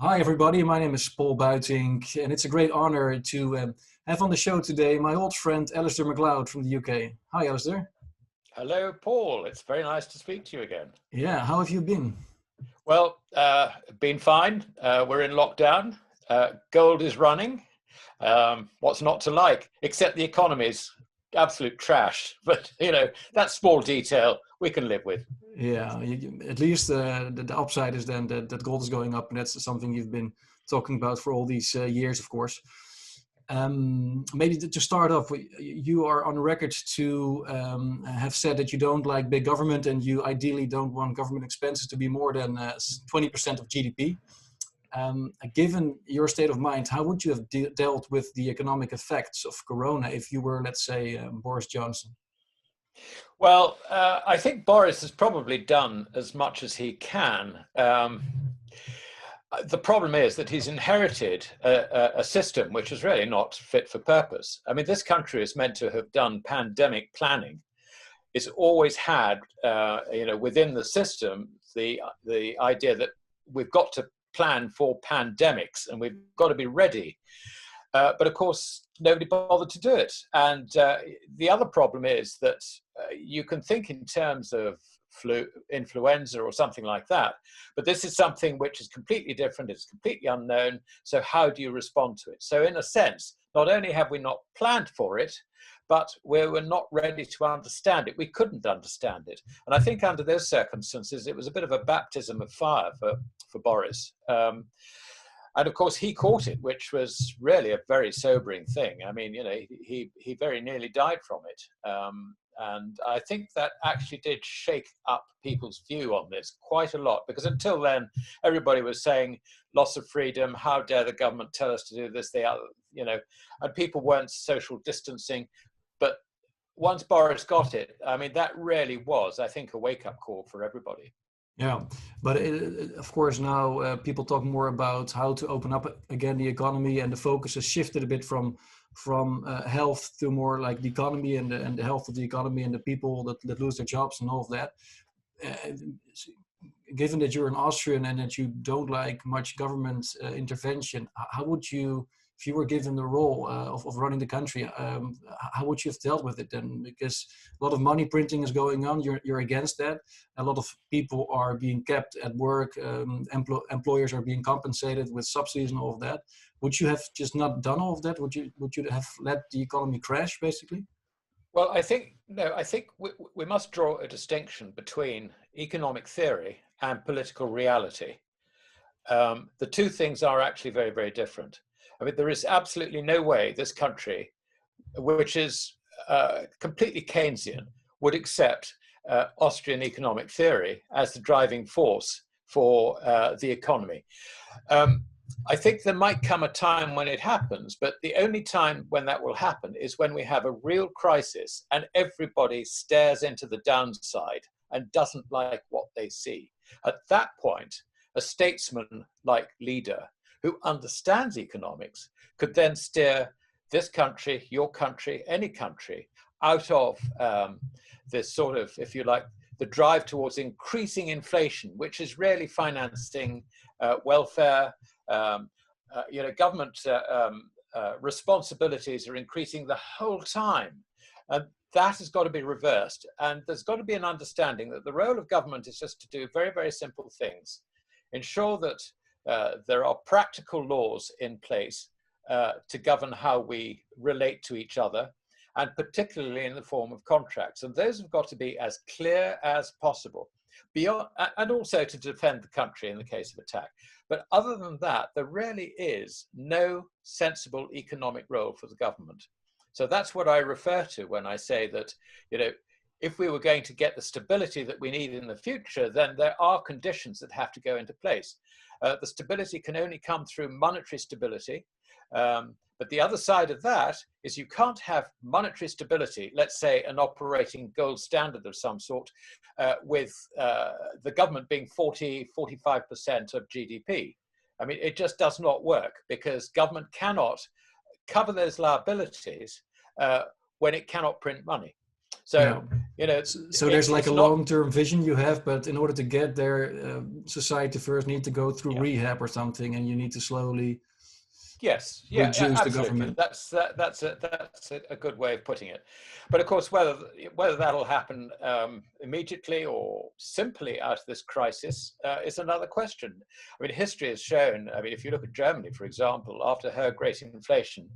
Hi, everybody. My name is Paul Buitink, and it's a great honor to have on the show today my old friend Alasdair Macleod from the UK. Hi, Alasdair. Hello, Paul. It's very nice to speak to you again. Yeah, how have you been? Well, been fine. We're in lockdown. Gold is running. What's not to like? Except the economy's absolute trash. But, that small detail we can live with. Yeah, at least the upside is then that gold is going up, and that's something you've been talking about for all these years, of course. Maybe to start off, you are on record to have said that you don't like big government and you ideally don't want government expenses to be more than 20% of GDP. Given your state of mind, how would you have dealt with the economic effects of Corona if you were, let's say, Boris Johnson? Well, I think Boris has probably done as much as he can. The problem is that he's inherited a system which is really not fit for purpose. I mean, this country is meant to have done pandemic planning. It's always had, within the system, the idea that we've got to plan for pandemics and we've got to be ready. But of course, nobody bothered to do it. And the other problem is that you can think in terms of influenza or something like that, but this is something which is completely different. It's completely unknown. So how do you respond to it? So in a sense, not only have we not planned for it, but we were not ready to understand it. We couldn't understand it. And I think under those circumstances, it was a bit of a baptism of fire for Boris. And of course, he caught it, which was really a very sobering thing. I mean, he very nearly died from it. And I think that actually did shake up people's view on this quite a lot, because until then, everybody was saying loss of freedom, how dare the government tell us to do this, they are, and people weren't social distancing. But once Boris got it, I mean, that really was, I think, a wake-up call for everybody. Yeah, but of course now people talk more about how to open up again the economy, and the focus has shifted a bit from health to more like the economy and the health of the economy and the people that lose their jobs and all of that. Given that you're an Austrian and that you don't like much government intervention, how would you, if you were given the role of running the country, how would you have dealt with it then? Because a lot of money printing is going on. You're against that. A lot of people are being kept at work. Employers are being compensated with subsidies and all of that. Would you have just not done all of that? Would you have let the economy crash, basically? Well, I think we must draw a distinction between economic theory and political reality. The two things are actually very, very different. I mean, there is absolutely no way this country, which is completely Keynesian, would accept Austrian economic theory as the driving force for the economy. I think there might come a time when it happens, but the only time when that will happen is when we have a real crisis and everybody stares into the downside and doesn't like what they see. At that point, a statesman like leader who understands economics could then steer this country, your country, any country out of this sort of, if you like, the drive towards increasing inflation, which is really financing welfare. Government responsibilities are increasing the whole time. And that has got to be reversed. And there's got to be an understanding that the role of government is just to do very, very simple things. Ensure that there are practical laws in place to govern how we relate to each other, and particularly in the form of contracts. And those have got to be as clear as possible, beyond, and also to defend the country in the case of attack. But other than that, there really is no sensible economic role for the government. So that's what I refer to when I say that, if we were going to get the stability that we need in the future, then there are conditions that have to go into place. The stability can only come through monetary stability. But the other side of that is you can't have monetary stability, let's say an operating gold standard of some sort, with the government being 40–45% of GDP. I mean, it just does not work, because government cannot cover those liabilities when it cannot print money. So, You know, so there's like a it's not. long-term vision you have, but in order to get there, society first need to go through Yeah. rehab or something, and you need to slowly Yes, yeah, reduce the absolutely. government. That's a good way of putting it. But of course, whether that'll happen immediately or simply out of this crisis is another question. I mean, history has shown. I mean, if you look at Germany, for example, after her great inflation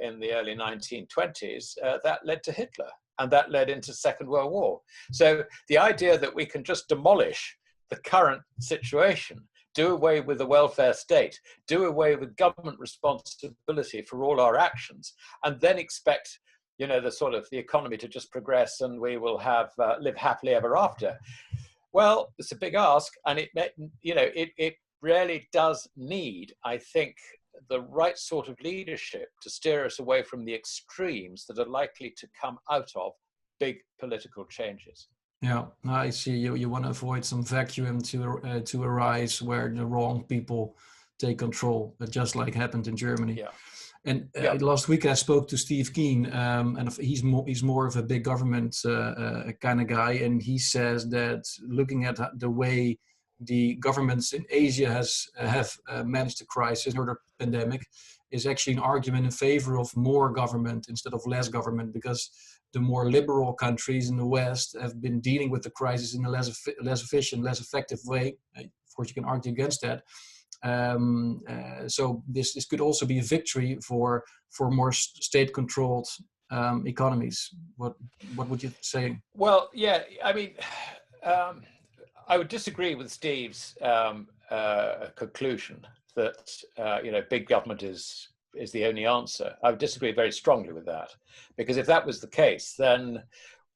in the early 1920s, that led to Hitler, and that led into Second World War. So the idea that we can just demolish the current situation, do away with the welfare state, do away with government responsibility for all our actions, and then expect, you know, the economy to just progress and we will have live happily ever after. Well, it's a big ask, and it really does need, I think, the right sort of leadership to steer us away from the extremes that are likely to come out of big political changes. Yeah, I see. You want to avoid some vacuum to arise where the wrong people take control, just like happened in Germany. Yeah. And Yeah. last week I spoke to Steve Keen, and he's more of a big government kind of guy, and he says that looking at the way the governments in Asia have managed the crisis or the pandemic is actually an argument in favor of more government instead of less government, because the more liberal countries in the West have been dealing with the crisis in a less efficient, less effective way. Of course, you can argue against that. So this could also be a victory for more state-controlled economies. What would you say? Well, yeah, I mean, I would disagree with Steve's conclusion that big government is the only answer. I would disagree very strongly with that, because if that was the case, then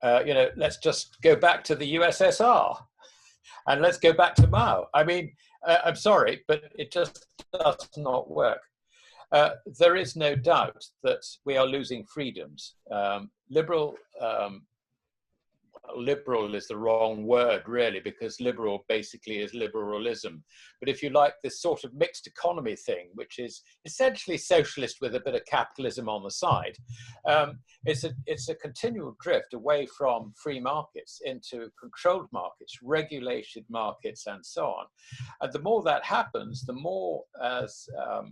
let's just go back to the USSR and let's go back to Mao. I mean, I'm sorry, but it just does not work. There is no doubt that we are losing freedoms. Liberal is the wrong word, really, because liberal basically is liberalism. But if you like, this sort of mixed economy thing, which is essentially socialist with a bit of capitalism on the side, it's a continual drift away from free markets into controlled markets, regulated markets, and so on. And the more that happens, the more as a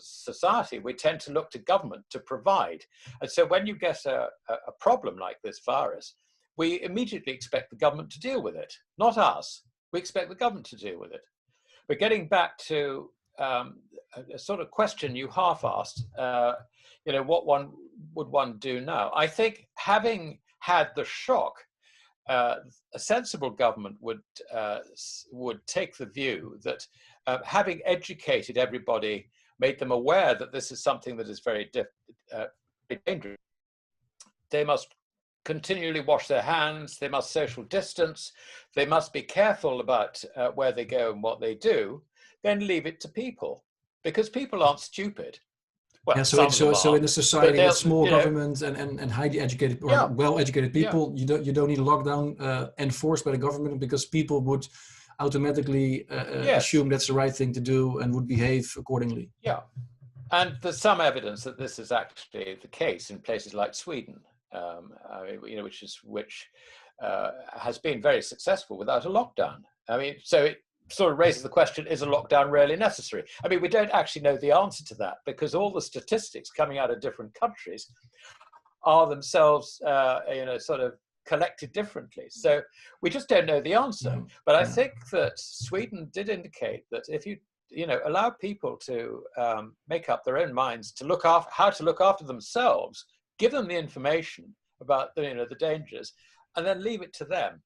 society, we tend to look to government to provide. And so when you get a problem like this virus, we immediately expect the government to deal with it, not us. We expect the government to deal with it. But getting back to a sort of question you half asked, what would one do now? I think having had the shock, a sensible government would take the view that having educated everybody, made them aware that this is something that is very dangerous, they must continually wash their hands, they must social distance, they must be careful about where they go and what they do, then leave it to people, because people aren't stupid. Well, yeah, so in a society with small government and highly educated or well-educated people, you don't need a lockdown enforced by the government, because people would automatically assume that's the right thing to do and would behave accordingly. Yeah, and there's some evidence that this is actually the case in places like Sweden. Which has been very successful without a lockdown. I mean, so it sort of raises the question: is a lockdown really necessary? I mean, we don't actually know the answer to that, because all the statistics coming out of different countries are themselves, sort of collected differently. So we just don't know the answer. But I think that Sweden did indicate that if you allow people to make up their own minds to how to look after themselves, give them the information about the dangers, and then leave it to them,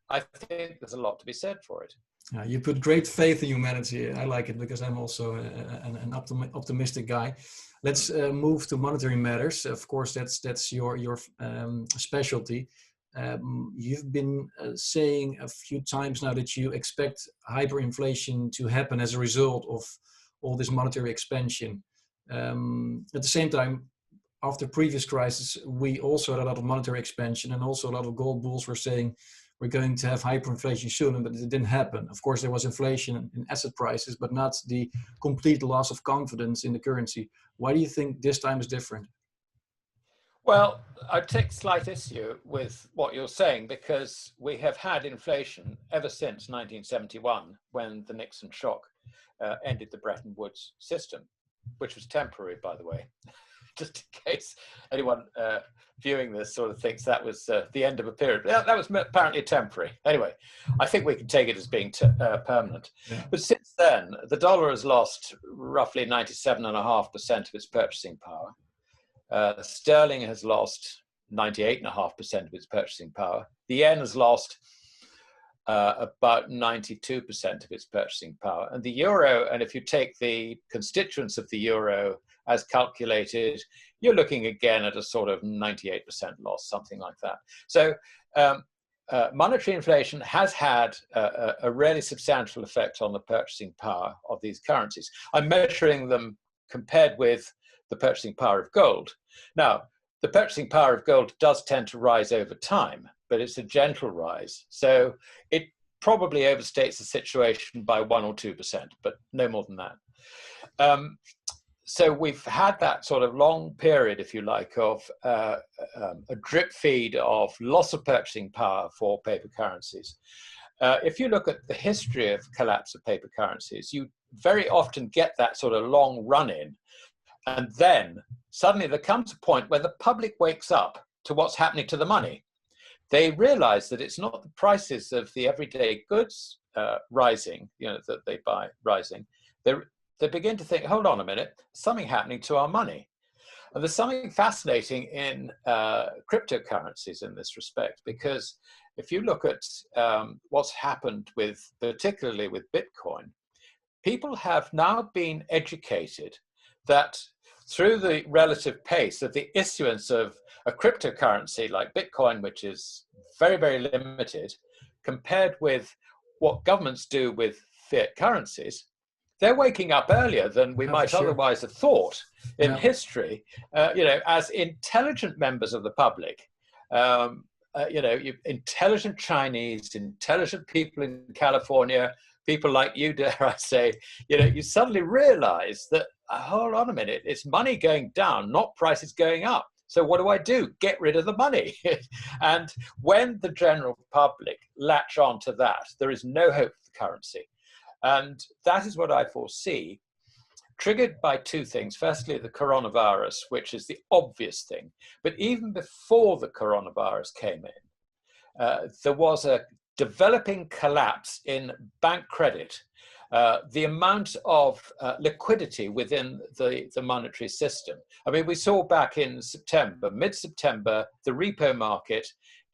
I think there's a lot to be said for it. Yeah, you put great faith in humanity. I like it, because I'm also an optimistic guy. Let's move to monetary matters. Of course, that's your specialty. You've been saying a few times now that you expect hyperinflation to happen as a result of all this monetary expansion. At the same time, after previous crisis, we also had a lot of monetary expansion, and also a lot of gold bulls were saying we're going to have hyperinflation soon, but it didn't happen. Of course, there was inflation in asset prices, but not the complete loss of confidence in the currency. Why do you think this time is different? Well, I take slight issue with what you're saying, because we have had inflation ever since 1971, when the Nixon shock ended the Bretton Woods system, which was temporary, by the way, just in case anyone viewing this sort of thinks that was the end of a period. That was apparently temporary. Anyway, I think we can take it as being permanent. Yeah. But since then, the dollar has lost roughly 97.5% of its purchasing power. Sterling has lost 98.5% of its purchasing power. The yen has lost about 92% of its purchasing power. And the euro, and if you take the constituents of the euro as calculated, you're looking again at a sort of 98% loss, something like that. So monetary inflation has had a really substantial effect on the purchasing power of these currencies. I'm measuring them compared with the purchasing power of gold. Now, the purchasing power of gold does tend to rise over time, but it's a gentle rise. So it probably overstates the situation by 1 or 2%, but no more than that. So we've had that sort of long period, if you like, of a drip feed of loss of purchasing power for paper currencies. If you look at the history of collapse of paper currencies, you very often get that sort of long run-in. And then suddenly there comes a point where the public wakes up to what's happening to the money. They realize that it's not the prices of the everyday goods rising, that they buy rising. They begin to think, hold on a minute, something happening to our money. And there's something fascinating in cryptocurrencies in this respect, because if you look at what's happened particularly with Bitcoin, people have now been educated that through the relative pace of the issuance of a cryptocurrency like Bitcoin, which is very, very limited, compared with what governments do with fiat currencies, they're waking up earlier than we might otherwise have thought in history, as intelligent members of the public. Intelligent Chinese, intelligent people in California, people like you, dare I say, you suddenly realize that, hold on a minute, it's money going down, not prices going up. So what do? Get rid of the money. And when the general public latch on to that, there is no hope for the currency. And that is what I foresee, triggered by two things. Firstly, the coronavirus, which is the obvious thing. But even before the coronavirus came in, there was a developing collapse in bank credit. The amount of liquidity within the monetary system. I mean, we saw back in September, mid-September, the repo market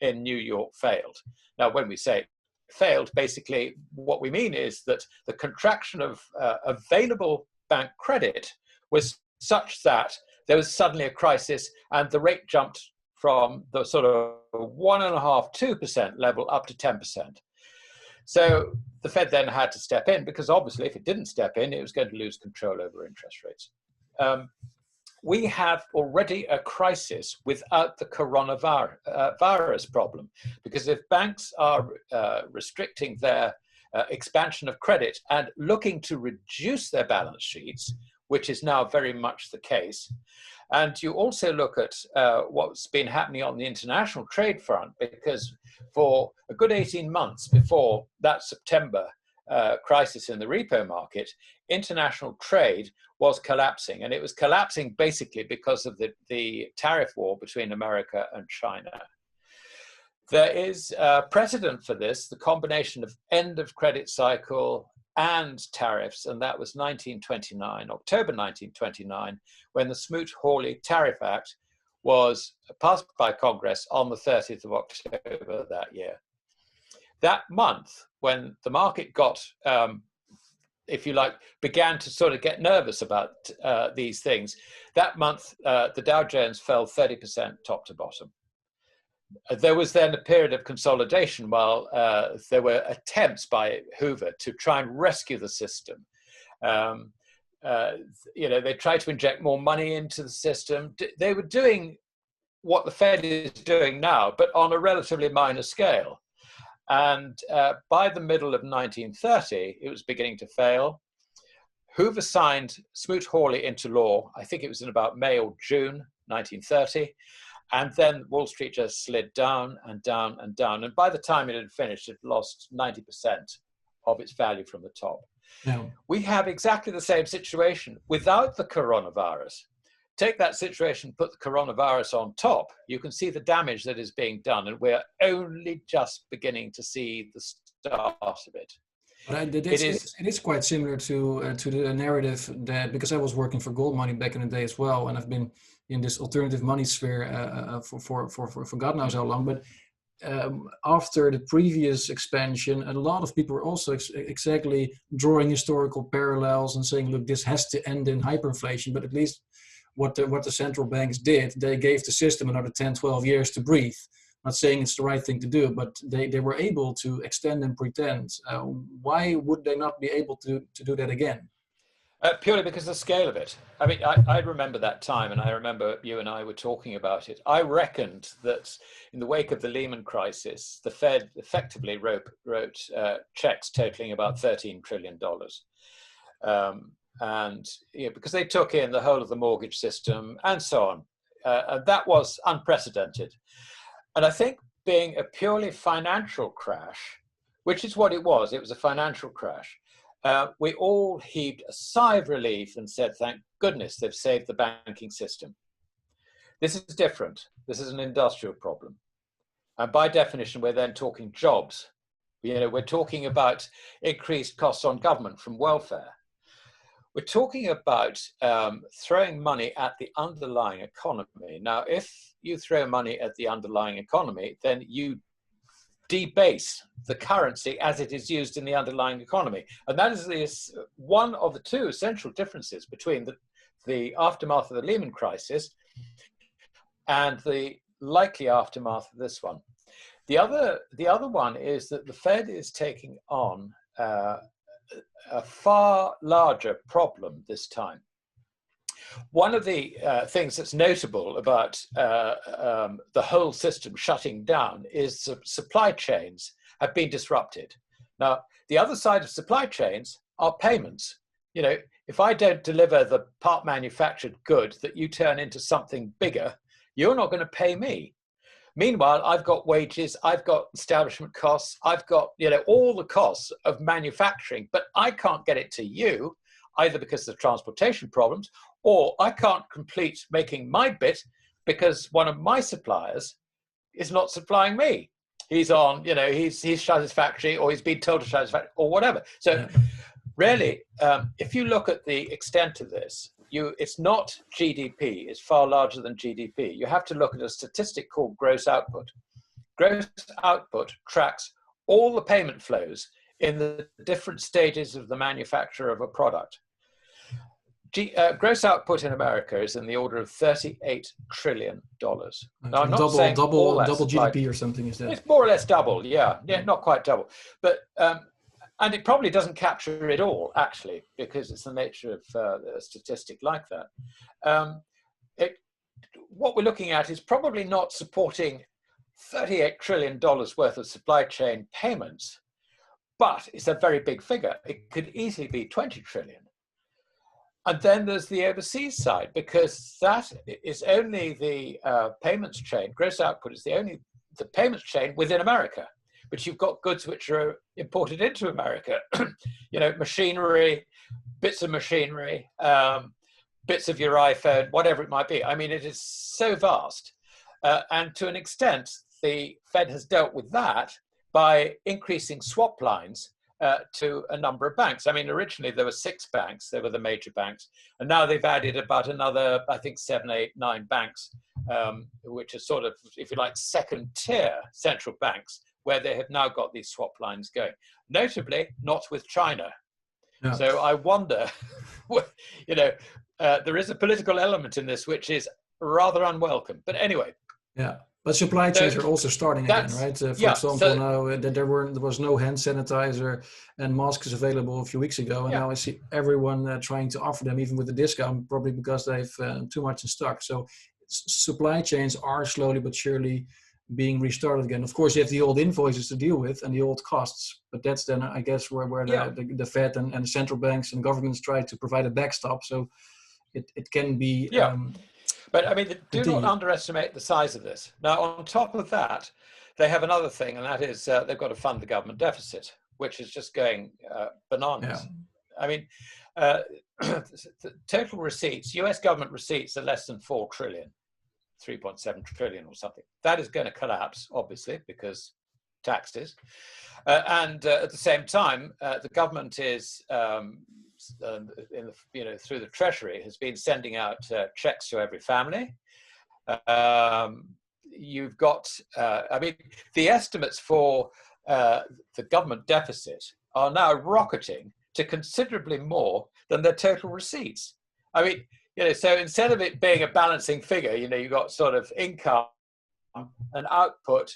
in New York failed. Now, when we say failed, basically what we mean is that the contraction of available bank credit was such that there was suddenly a crisis and the rate jumped from the sort of 1.5–2% level up to 10%. So the Fed then had to step in, because obviously if it didn't step in, it was going to lose control over interest rates. We have already a crisis without the coronavirus problem, because if banks are restricting their expansion of credit and looking to reduce their balance sheets, which is now very much the case, and you also look at what's been happening on the international trade front, because for a good 18 months before that September crisis in the repo market, international trade was collapsing. And it was collapsing basically because of the tariff war between America and China. There is precedent for this, the combination of end of credit cycle and tariffs, and that was October 1929, when the Smoot-Hawley Tariff Act was passed by Congress on the 30th of October that year. That month, when the market got, if you like, began to sort of get nervous about these things, that month the Dow Jones fell 30% top to bottom. There was then a period of consolidation while there were attempts by Hoover to try and rescue the system. They tried to inject more money into the system. They were doing what the Fed is doing now, but on a relatively minor scale. And by the middle of 1930, it was beginning to fail. Hoover signed Smoot-Hawley into law. I think it was in about May or June 1930. And then Wall Street just slid down and down and down. And by the time it had finished, it lost 90% of its value from the top. Yeah. We have exactly the same situation without the coronavirus. Take that situation, put the coronavirus on top, you can see the damage that is being done. And we're only just beginning to see the start of it. But it is quite similar to the narrative that, because I was working for gold money back in the day as well, and I've been in this alternative money sphere for God knows how long. But after the previous expansion, a lot of people were also exactly drawing historical parallels and saying, look, this has to end in hyperinflation. But at least what the central banks did, they gave the system another 10, 12 years to breathe. Not saying it's the right thing to do, but they were able to extend and pretend. Why would they not be able to do that again? Purely because of the scale of it. I mean, I remember that time, and I remember you and I were talking about it. I reckoned that in the wake of the Lehman crisis, the Fed effectively wrote checks totaling about $13 trillion. And because they took in the whole of the mortgage system and so on. And that was unprecedented. And I think being a purely financial crash, which is what it was a financial crash, we all heaved a sigh of relief and said, thank goodness they've saved the banking system. This is different. This is an industrial problem. And by definition, we're then talking jobs. We're talking about increased costs on government from welfare. We're talking about throwing money at the underlying economy. Now, if you throw money at the underlying economy, then you debase the currency as it is used in the underlying economy. And that is one of the two essential differences between the aftermath of the Lehman crisis and the likely aftermath of this one. The other one is that the Fed is taking on a far larger problem this time. One of the things that's notable about the whole system shutting down is the supply chains have been disrupted. Now, the other side of supply chains are payments. If I don't deliver the part manufactured good that you turn into something bigger, you're not going to pay me. Meanwhile, I've got wages, I've got establishment costs, I've got all the costs of manufacturing, but I can't get it to you, either because of transportation problems, or I can't complete making my bit because one of my suppliers is not supplying me. He's on, he's shut his factory, or he's been told to shut his factory, or whatever. So really, if you look at the extent of this, it's not GDP, it's far larger than GDP. You have to look at a statistic called gross output. Gross output tracks all the payment flows in the different stages of the manufacture of a product. Gross output in America is in the order of $38 trillion. Now, I'm not saying double GDP or something, is that? It's more or less double, yeah, not quite double. But and it probably doesn't capture it all, actually, because it's the nature of a statistic like that. What we're looking at is probably not supporting $38 trillion worth of supply chain payments, but it's a very big figure. It could easily be 20 trillion. And then there's the overseas side, because that is only the payments chain. Gross output is the payments chain within America. But you've got goods which are imported into America, machinery, bits of machinery, bits of your iPhone, whatever it might be. I mean, it is so vast. And to an extent, the Fed has dealt with that by increasing swap lines to a number of banks. I mean, originally there were 6 banks, they were the major banks, and now they've added about another, I think, 7, 8, 9 banks, which are sort of, if you like, second tier central banks, where they have now got these swap lines going. Notably, not with China. Yeah. So I wonder, there is a political element in this which is rather unwelcome. But anyway. Yeah, but supply chains are also starting again, right? For example, now that there was no hand sanitizer and masks available a few weeks ago, and now I see everyone trying to offer them, even with a discount, probably because they've too much in stock. So supply chains are slowly but surely being restarted again. Of course, you have the old invoices to deal with and the old costs, but that's then, I guess, where the Fed and the central banks and governments try to provide a backstop. So it can be But I mean, do not Continue. underestimate the size of this. Now, on top of that, they have another thing, and that is they've got to fund the government deficit, which is just going Yeah. bananas. I mean, the total receipts, US government receipts are less than 4 trillion, 3.7 trillion or something. That is going to collapse, obviously, because taxes. And at the same time, the government is, through the Treasury, has been sending out checks to every family. You've got, I mean, the estimates for the government deficit are now rocketing to considerably more than their total receipts. I mean, so instead of it being a balancing figure, you've got sort of income and output,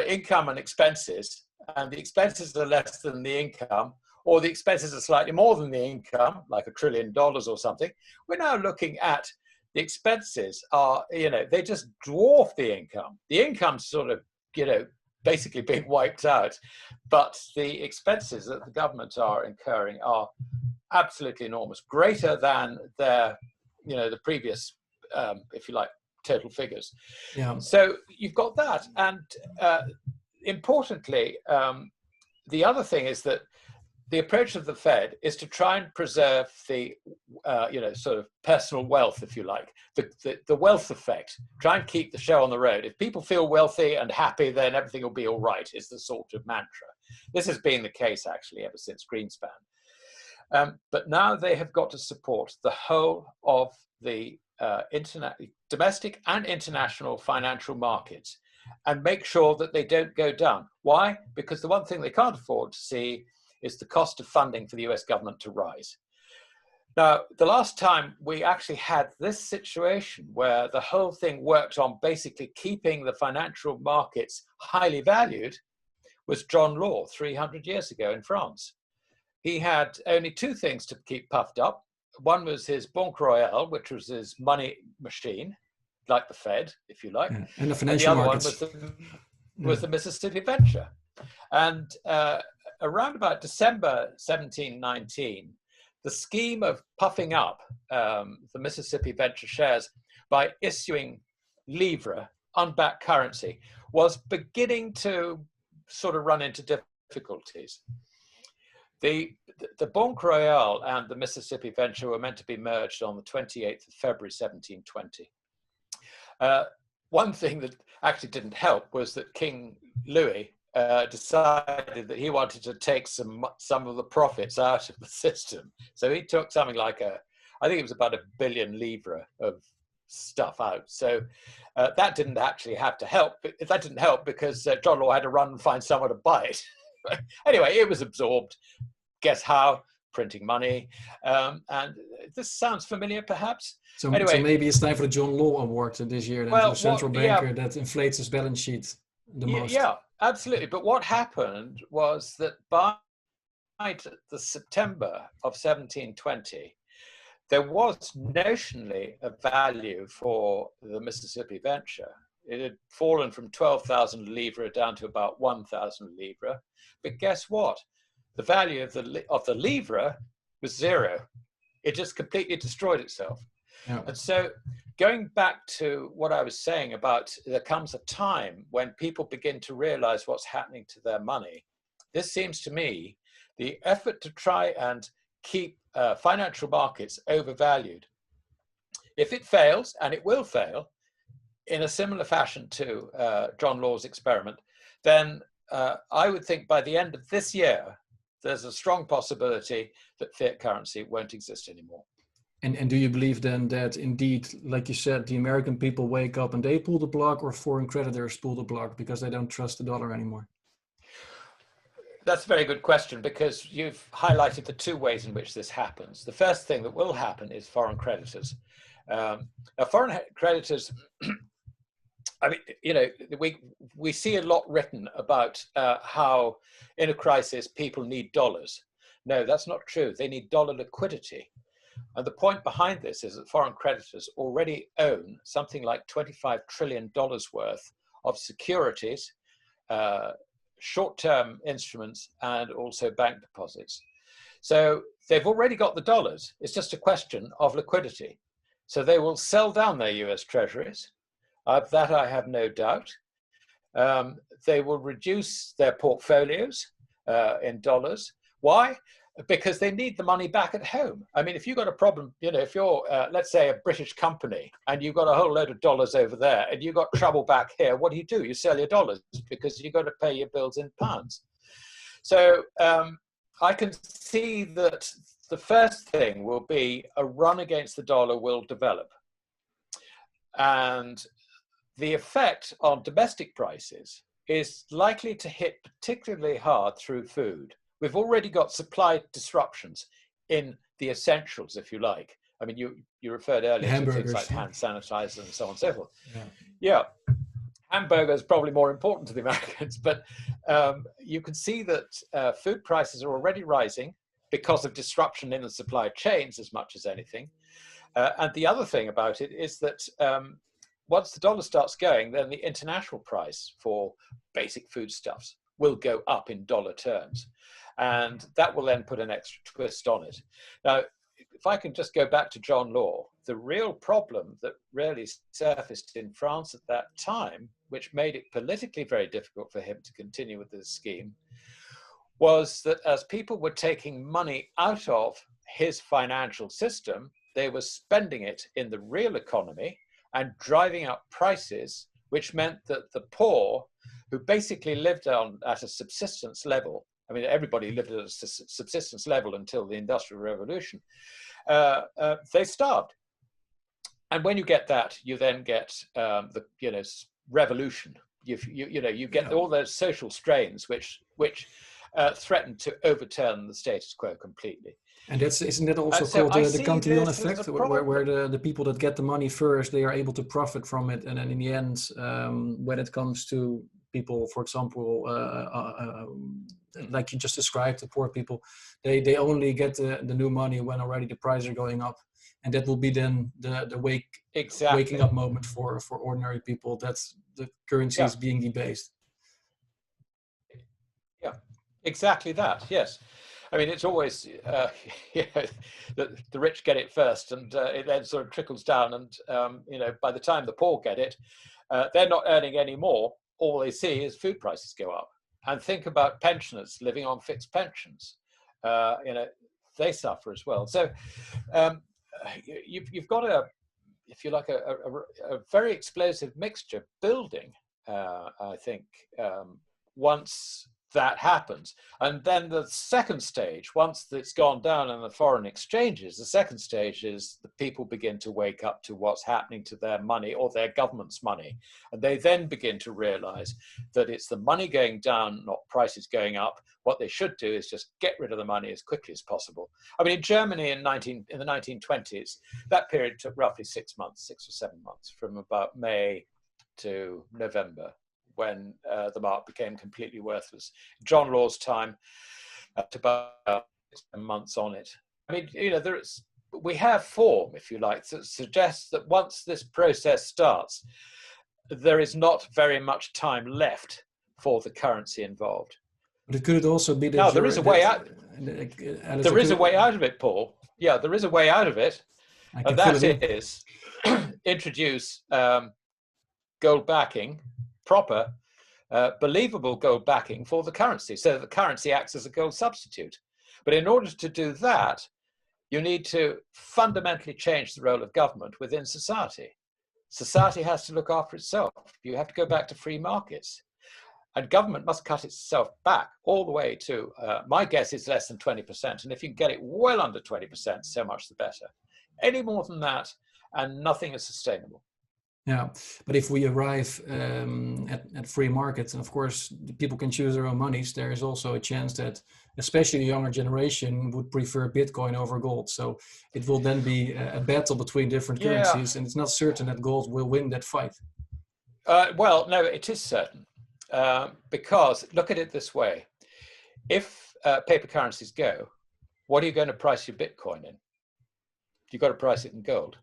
income and expenses, and the expenses are less than the income, or the expenses are slightly more than the income, like $1 trillion or something. We're now looking at the expenses are, they just dwarf the income. The income's sort of, basically being wiped out, but the expenses that the government are incurring are absolutely enormous, greater than their, the previous, if you like, total figures. Yeah. So you've got that, and importantly, the other thing is that the approach of the Fed is to try and preserve the, sort of personal wealth, if you like, the wealth effect. Try and keep the show on the road. If people feel wealthy and happy, then everything will be all right, is the sort of mantra. This has been the case, actually, ever since Greenspan. But now they have got to support the whole of the domestic and international financial markets and make sure that they don't go down. Why? Because the one thing they can't afford to see is the cost of funding for the US government to rise. Now, the last time we actually had this situation where the whole thing worked on basically keeping the financial markets highly valued was John Law 300 years ago in France. He had only two things to keep puffed up. One was his Banque Royale, which was his money machine, like the Fed, if you like. Yeah. And the financial markets. Other one was the Mississippi Venture. And around about December 1719, the scheme of puffing up the Mississippi Venture shares by issuing livre, unbacked currency, was beginning to sort of run into difficulties. The Banque Royale and the Mississippi Venture were meant to be merged on the 28th of February 1720. One thing that actually didn't help was that King Louis decided that he wanted to take some of the profits out of the system. So he took something like I think it was about 1 billion livres of stuff out. So that didn't actually have to help. That didn't help because John Law had to run and find someone to buy it. Anyway, it was absorbed. Guess how? Printing money. And this sounds familiar, perhaps. So, anyway, so maybe it's time for the John Law Award this year, then, for the central banker that inflates his balance sheet the most. Yeah, absolutely. But what happened was that by the September of 1720, there was notionally a value for the Mississippi Venture. It had fallen from 12,000 livres down to about 1,000 livres. But guess what? The value of the livre was zero. It just completely destroyed itself. Yeah. And so going back to what I was saying about there comes a time when people begin to realize what's happening to their money. This seems to me the effort to try and keep financial markets overvalued. If it fails, and it will fail, in a similar fashion to John Law's experiment, then I would think by the end of this year, there's a strong possibility that fiat currency won't exist anymore. And do you believe then that indeed, like you said, the American people wake up and they pull the plug, or foreign creditors pull the plug because they don't trust the dollar anymore? That's a very good question, because you've highlighted the two ways in which this happens. The first thing that will happen is foreign creditors. Now, foreign creditors, I mean, we see a lot written about how in a crisis people need dollars. No, that's not true. They need dollar liquidity. And the point behind this is that foreign creditors already own something like $25 trillion worth of securities, short-term instruments, and also bank deposits. So they've already got the dollars. It's just a question of liquidity. So they will sell down their US treasuries. That I have no doubt. They will reduce their portfolios in dollars. Why? Because they need the money back at home. I mean, if you've got a problem, you know, if you're, let's say, a British company and you've got a whole load of dollars over there and you've got trouble back here, what do? You sell your dollars because you've got to pay your bills in pounds. So I can see that the first thing will be a run against the dollar will develop. And the effect on domestic prices is likely to hit particularly hard through food. We've already got supply disruptions in the essentials, if you like. I mean, you referred earlier to things like hand sanitizer and so on and so forth. Yeah. Hamburgers probably more important to the Americans, but you can see that food prices are already rising because of disruption in the supply chains as much as anything. And the other thing about it is that once the dollar starts going, then the international price for basic foodstuffs will go up in dollar terms. And that will then put an extra twist on it. Now, if I can just go back to John Law, the real problem that really surfaced in France at that time, which made it politically very difficult for him to continue with this scheme, was that as people were taking money out of his financial system, they were spending it in the real economy and driving up prices, which meant that the poor, who basically lived at a subsistence level, I mean, everybody lived at a subsistence level until the Industrial Revolution, they starved. And when you get that, you then get the revolution. You get all those social strains which threaten to overturn the status quo completely. And isn't that also called the Cantillon effect, where the people that get the money first, they are able to profit from it, and then in the end, when it comes to people, for example, like you just described, the poor people, they only get the new money when already the prices are going up, and that will be then the waking up moment for ordinary people. That's the currency is being debased. Yeah, exactly that. Yes. I mean, it's always the rich get it first, and it then sort of trickles down. And by the time the poor get it, they're not earning any more. All they see is food prices go up. And think about pensioners living on fixed pensions. They suffer as well. So you've got if you like, a very explosive mixture building. I think once that happens. And then the second stage, once it's gone down in the foreign exchanges, the second stage is the people begin to wake up to what's happening to their money or their government's money. And they then begin to realize that it's the money going down, not prices going up. What they should do is just get rid of the money as quickly as possible. I mean, in Germany in the 1920s, that period took roughly 6 months, 6 or 7 months, from about May to November, when the mark became completely worthless. John Law's time, to about 6 months on it. I mean, we have form, if you like, that suggests that once this process starts, there is not very much time left for the currency involved. But could it also be that now there is a way out? There is a way out of it, Paul. Yeah, there is a way out of it, and that is introduce gold backing, proper, believable gold backing for the currency, so that the currency acts as a gold substitute. But in order to do that, you need to fundamentally change the role of government within society. Society has to look after itself. You have to go back to free markets. And government must cut itself back all the way to, my guess is less than 20%. And if you can get it well under 20%, so much the better. Any more than that, and nothing is sustainable. Yeah, but if we arrive at free markets, and of course people can choose their own monies, there is also a chance that especially the younger generation would prefer Bitcoin over gold. So it will then be a battle between different currencies, and it's not certain that gold will win that fight. Well, no, it is certain, because look at it this way. If paper currencies go, what are you going to price your Bitcoin in? You've got to price it in gold.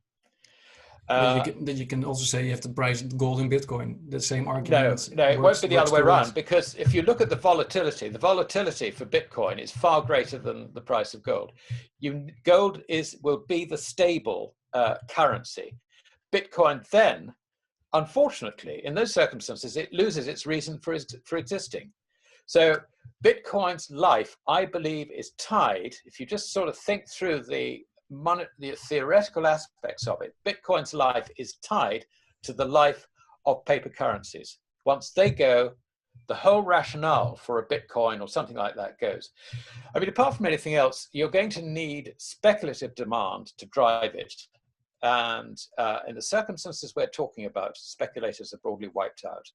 Then you can also say you have to price gold in Bitcoin. The same argument. No, it won't be the other way around, because if you look at the volatility for Bitcoin is far greater than the price of gold. Gold will be the stable currency, Bitcoin then, unfortunately, in those circumstances, it loses its reason for existing. So Bitcoin's life, I believe, is tied, if you just sort of think through the theoretical aspects of it, Bitcoin's life is tied to the life of paper currencies. Once they go, the whole rationale for a Bitcoin or something like that goes. I mean, apart from anything else, you're going to need speculative demand to drive it. And in the circumstances we're talking about, speculators are broadly wiped out.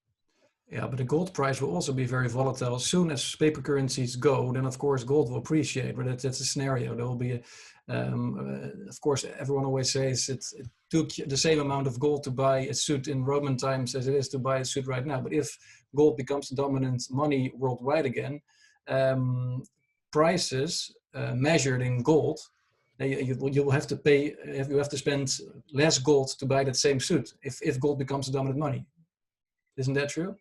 Yeah, but the gold price will also be very volatile. As soon as paper currencies go, then of course gold will appreciate. But that's a scenario. There will be, of course, everyone always says it took the same amount of gold to buy a suit in Roman times as it is to buy a suit right now. But if gold becomes the dominant money worldwide again, prices measured in gold, you will have to pay. You have to spend less gold to buy that same suit if gold becomes the dominant money. Isn't that true?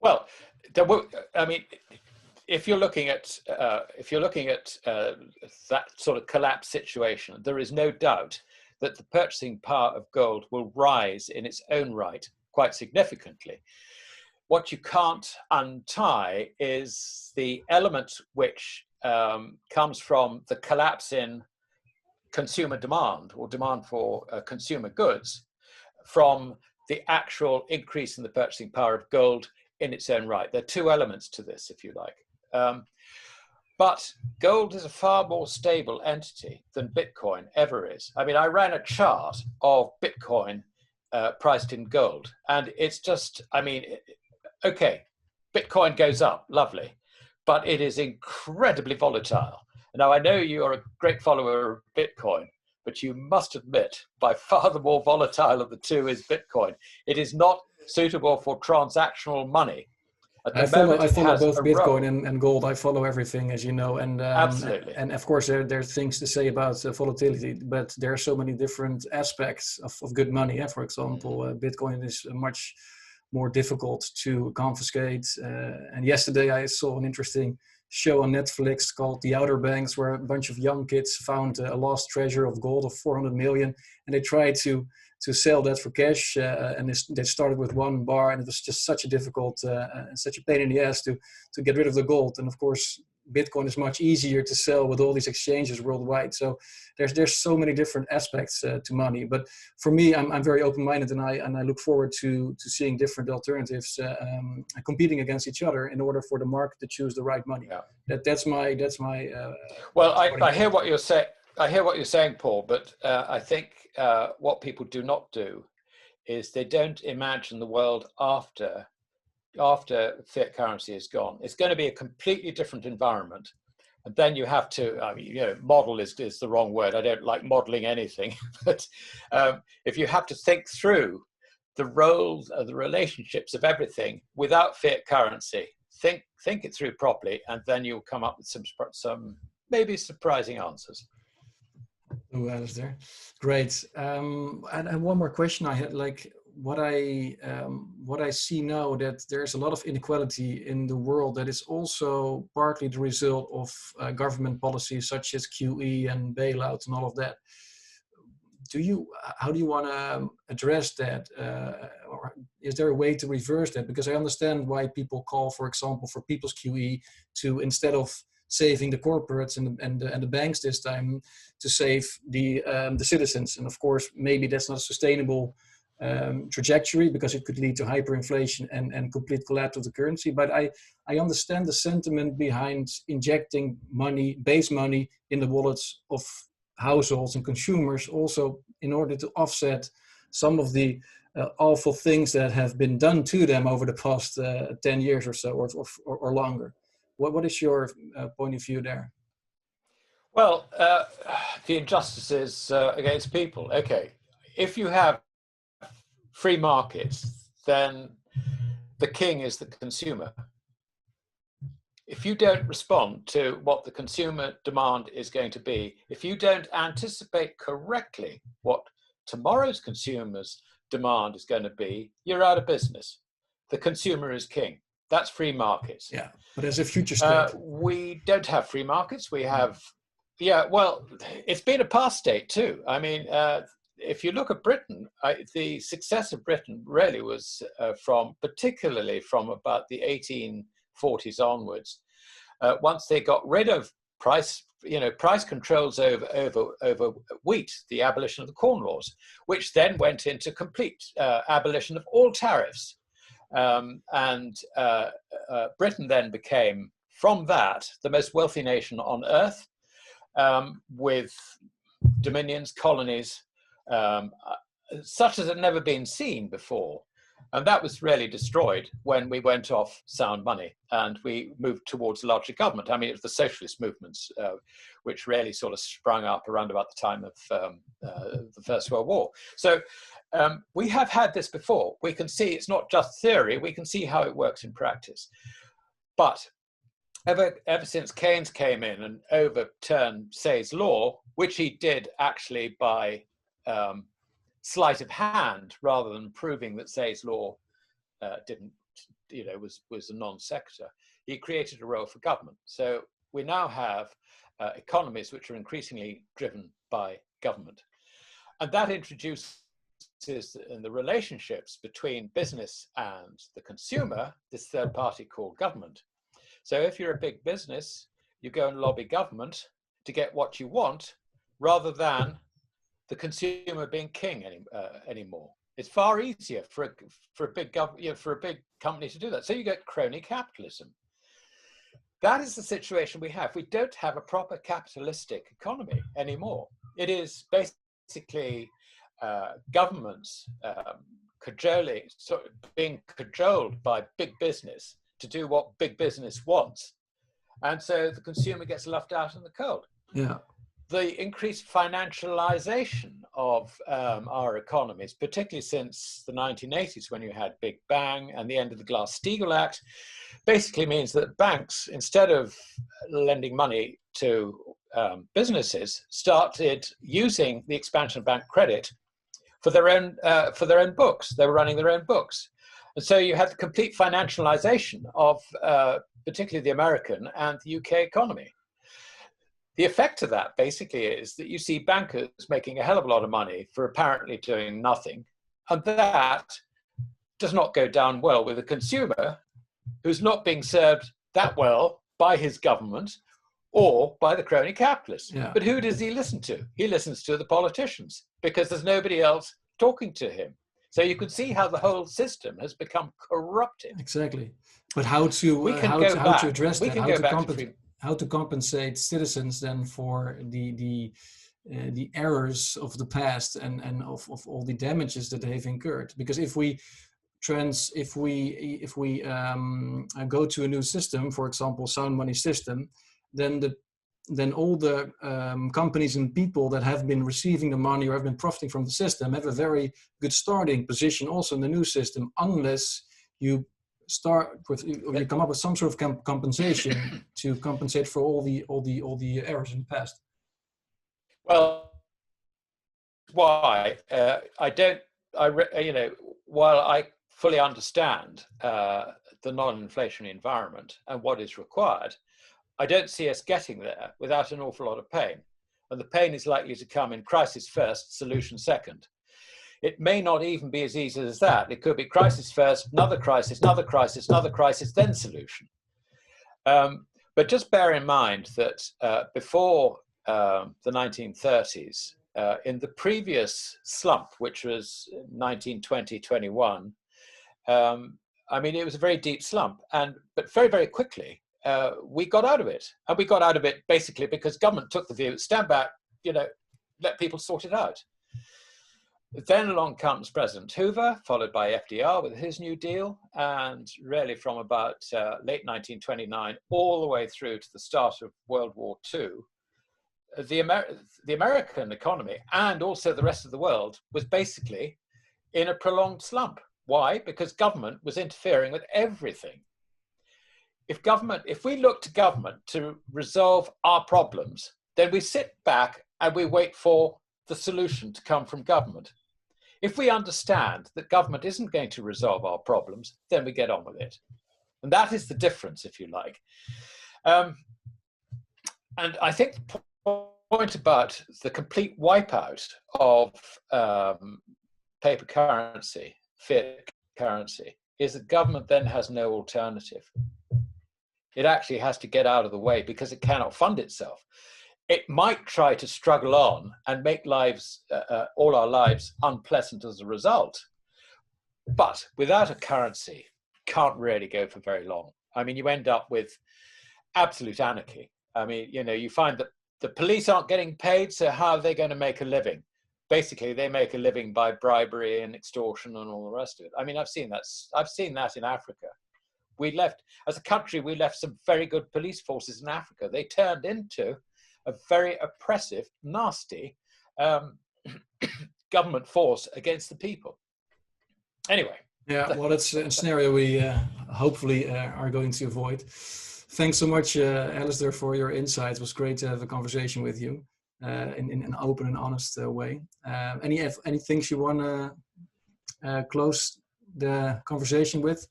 Well, I mean, if you're looking at that sort of collapse situation, there is no doubt that the purchasing power of gold will rise in its own right quite significantly. What you can't untie is the element which comes from the collapse in consumer demand or demand for consumer goods from the actual increase in the purchasing power of gold in its own right. There are two elements to this, if you like. But gold is a far more stable entity than Bitcoin ever is. I mean, I ran a chart of Bitcoin priced in gold, and it's just, I mean, okay, Bitcoin goes up, lovely, but it is incredibly volatile. Now, I know you are a great follower of Bitcoin, but you must admit, by far the more volatile of the two is Bitcoin. It is not suitable for transactional money. I follow both Bitcoin and gold. I follow everything, as you know, and absolutely. And of course, there's things to say about volatility, but there are so many different aspects of good money. For example, Bitcoin is much more difficult to confiscate. And yesterday, I saw an interesting show on Netflix called The Outer Banks, where a bunch of young kids found a lost treasure of gold of 400 million, and they tried to sell that for cash, and they started with one bar, and it was just such a difficult and such a pain in the ass to get rid of the gold. And of course, Bitcoin is much easier to sell with all these exchanges worldwide. So there's so many different aspects to money. But for me, I'm very open-minded, and I look forward to seeing different alternatives competing against each other in order for the market to choose the right money. Yeah. That's my. Well, I hear what you're saying. I hear what you're saying, Paul, but I think what people do not do is they don't imagine the world after fiat currency is gone. It's going to be a completely different environment. And then you have to, I mean, you know, model is the wrong word. I don't like modeling anything. But if you have to think through the roles, the relationships of everything without fiat currency, think it through properly, and then you'll come up with some maybe surprising answers. Oh, Alasdair, great. And one more question I had, like what I see now, that there's a lot of inequality in the world that is also partly the result of government policies such as QE and bailouts and all of that. How do you want to address that? Or is there a way to reverse that? Because I understand why people call, for example, for people's QE to, instead of saving the corporates and the banks this time, to save the citizens. And of course, maybe that's not a sustainable trajectory, because it could lead to hyperinflation and complete collapse of the currency. But I understand the sentiment behind injecting money, base money, in the wallets of households and consumers, also in order to offset some of the awful things that have been done to them over the past 10 years or so, or longer. What is your point of view there? Well, the injustices against people. Okay, if you have free markets, then the king is the consumer. If you don't respond to what the consumer demand is going to be, if you don't anticipate correctly what tomorrow's consumer's demand is going to be, you're out of business. The consumer is king. That's free markets. Yeah, but as a future state. We don't have free markets. We have Yeah, well, it's been a past state too. I mean, if you look at Britain, the success of Britain really was particularly from about the 1840s onwards. Once they got rid of price controls over wheat, the abolition of the Corn Laws, which then went into complete abolition of all tariffs. Britain then became, from that, the most wealthy nation on earth, with dominions, colonies, such as had never been seen before. And that was really destroyed when we went off sound money and we moved towards larger government. I mean, it was the socialist movements which really sort of sprung up around about the time of the First World War. So we have had this before. We can see it's not just theory, we can see how it works in practice. But ever since Keynes came in and overturned Say's law, which he did actually by sleight of hand, rather than proving that Say's law was a non sequitur, he created a role for government. So we now have economies which are increasingly driven by government, and that introduces in the relationships between business and the consumer this third party called government. So if you're a big business, you go and lobby government to get what you want, rather than the consumer being king anymore. It's far easier for a big company to do that. So you get crony capitalism. That is the situation we have. We don't have a proper capitalistic economy anymore. It is basically governments being cajoled by big business to do what big business wants. And so the consumer gets left out in the cold. Yeah. The increased financialization of our economies, particularly since the 1980s, when you had Big Bang and the end of the Glass-Steagall Act, basically means that banks, instead of lending money to businesses, started using the expansion of bank credit for their own books. They were running their own books. And so you had the complete financialization of particularly the American and the UK economy. The effect of that basically is that you see bankers making a hell of a lot of money for apparently doing nothing. And that does not go down well with a consumer who's not being served that well by his government or by the crony capitalists. Yeah. But who does he listen to? He listens to the politicians because there's nobody else talking to him. So you can see how the whole system has become corrupted. Exactly. But how to address that? How to compensate citizens then for the errors of the past and of all the damages that they've incurred? Because if we go to a new system, for example, sound money system, then all the companies and people that have been receiving the money or have been profiting from the system have a very good starting position also in the new system, unless you you come up with some sort of compensation to compensate for all the errors in the past. Well, why while I fully understand the non-inflationary environment and what is required, I don't see us getting there without an awful lot of pain. And the pain is likely to come in crisis first, solution second. It may not even be as easy as that. It could be crisis first, another crisis, another crisis, another crisis, then solution. But just bear in mind that before the 1930s, in the previous slump, which was 1920-21, I mean, it was a very deep slump, but very, very quickly, we got out of it. And we got out of it basically because government took the view, stand back, let people sort it out. Then along comes President Hoover, followed by FDR with his New Deal, and really from about late 1929 all the way through to the start of World War II, the American economy and also the rest of the world was basically in a prolonged slump. Why? Because government was interfering with everything. If we look to government to resolve our problems, then we sit back and we wait for the solution to come from government. If we understand that government isn't going to resolve our problems, then we get on with it. And that is the difference, if you like. And I think the point about the complete wipeout of paper currency, fiat currency, is that government then has no alternative. It actually has to get out of the way because it cannot fund itself. It might try to struggle on and make lives, all our lives, unpleasant as a result. But without a currency, can't really go for very long. I mean, you end up with absolute anarchy. I mean, you know, you find that the police aren't getting paid, so how are they going to make a living? Basically, they make a living by bribery and extortion and all the rest of it. I mean, I've seen that. I've seen that in Africa. We left, as a country, we left some very good police forces in Africa. They turned into a very oppressive, nasty government force against the people. Anyway. Yeah, well, that's a scenario we hopefully are going to avoid. Thanks so much, Alasdair, for your insights. It was great to have a conversation with you in an open and honest way. Any things you want to close the conversation with?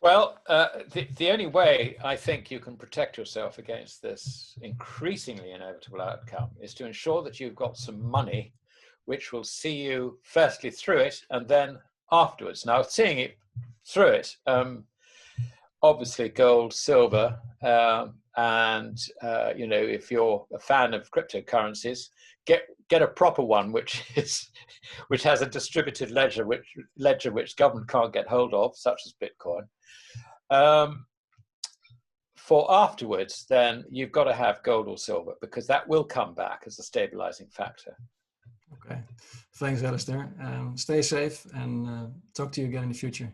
Well, the only way I think you can protect yourself against this increasingly inevitable outcome is to ensure that you've got some money which will see you firstly through it and then afterwards. Now, seeing it through it, obviously gold, silver, and you know, if you're a fan of cryptocurrencies, get a proper one which has a distributed ledger which government can't get hold of, such as Bitcoin. For afterwards, then you've got to have gold or silver because that will come back as a stabilizing factor. Okay, thanks, Alasdair. Stay safe and talk to you again in the future.